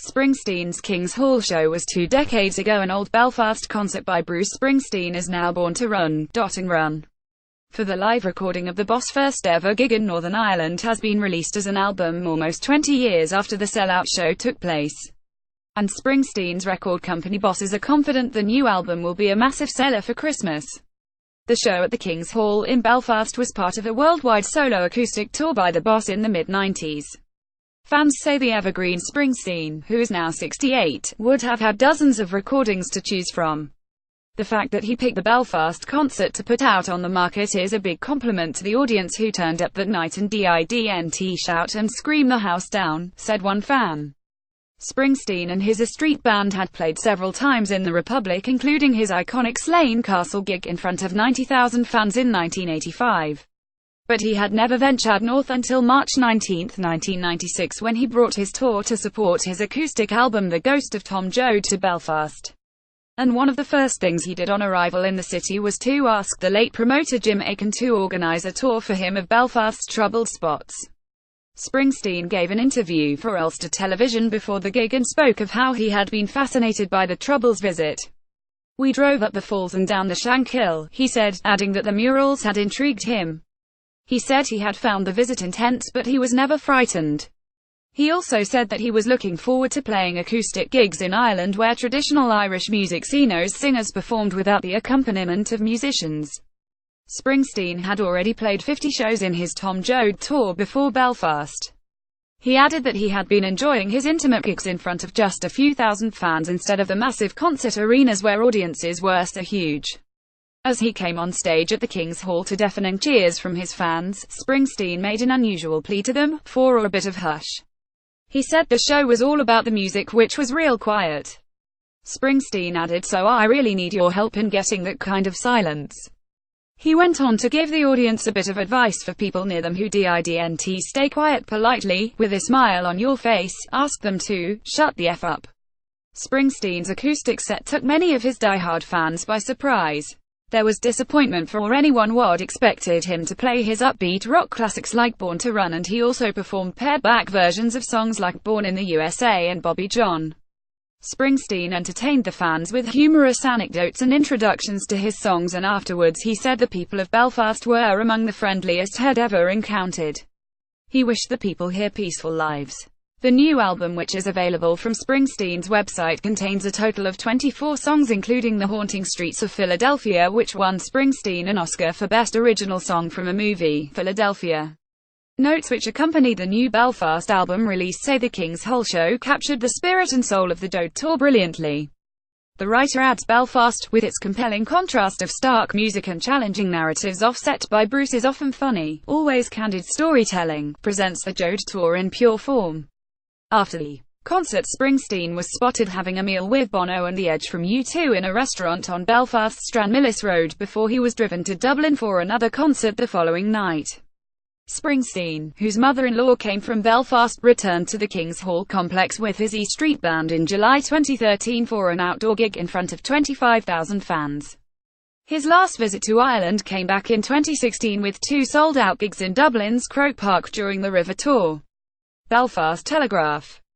Springsteen's King's Hall show was 2 decades ago. An old Belfast concert by Bruce Springsteen is now born to run, and run. For the live recording of the Boss' first ever gig in Northern Ireland has been released as an album almost 20 years after the sellout show took place. And Springsteen's record company bosses are confident the new album will be a massive seller for Christmas. The show at the King's Hall in Belfast was part of a worldwide solo acoustic tour by the Boss in the mid-90s. Fans say the evergreen Springsteen, who is now 68, would have had dozens of recordings to choose from. The fact that he picked the Belfast concert to put out on the market is a big compliment to the audience who turned up that night and didn't shout and scream the house down, said one fan. Springsteen and his street band had played several times in the Republic, including his iconic Slane Castle gig in front of 90,000 fans in 1985. But he had never ventured north until March 19, 1996, when he brought his tour to support his acoustic album The Ghost of Tom Joad to Belfast. And one of the first things he did on arrival in the city was to ask the late promoter Jim Aiken to organise a tour for him of Belfast's troubled spots. Springsteen gave an interview for Ulster Television before the gig and spoke of how he had been fascinated by the Troubles' visit. "We drove up the falls and down the Shankill," he said, adding that the murals had intrigued him. He said he had found the visit intense, but he was never frightened. He also said that he was looking forward to playing acoustic gigs in Ireland, where traditional Irish music knows singers performed without the accompaniment of musicians. Springsteen had already played 50 shows in his Tom Joad tour before Belfast. He added that he had been enjoying his intimate gigs in front of just a few thousand fans instead of the massive concert arenas where audiences were so huge. As he came on stage at the King's Hall to deafening cheers from his fans, Springsteen made an unusual plea to them for a bit of hush. He said the show was all about the music, which was real quiet. Springsteen added, "So I really need your help in getting that kind of silence." He went on to give the audience a bit of advice for people near them who didn't stay quiet politely, with a smile on your face, ask them to shut the F up. Springsteen's acoustic set took many of his die-hard fans by surprise. There was disappointment for anyone who'd expected him to play his upbeat rock classics like Born to Run, and he also performed pared-back versions of songs like Born in the USA and Bobby John. Springsteen entertained the fans with humorous anecdotes and introductions to his songs, and afterwards he said the people of Belfast were among the friendliest he'd ever encountered. He wished the people here peaceful lives. The new album, which is available from Springsteen's website, contains a total of 24 songs, including The Haunting Streets of Philadelphia, which won Springsteen an Oscar for Best Original Song from a Movie, Philadelphia. Notes which accompany the new Belfast album release say the King's Hall show captured the spirit and soul of the Joad tour brilliantly. The writer adds, Belfast, with its compelling contrast of stark music and challenging narratives offset by Bruce's often funny, always candid storytelling, presents the Joad tour in pure form. After the concert, Springsteen was spotted having a meal with Bono and The Edge from U2 in a restaurant on Belfast's Stranmillis Road before he was driven to Dublin for another concert the following night. Springsteen, whose mother-in-law came from Belfast, returned to the King's Hall complex with his E Street Band in July 2013 for an outdoor gig in front of 25,000 fans. His last visit to Ireland came back in 2016 with 2 sold-out gigs in Dublin's Croke Park during the River Tour. Belfast Telegraph.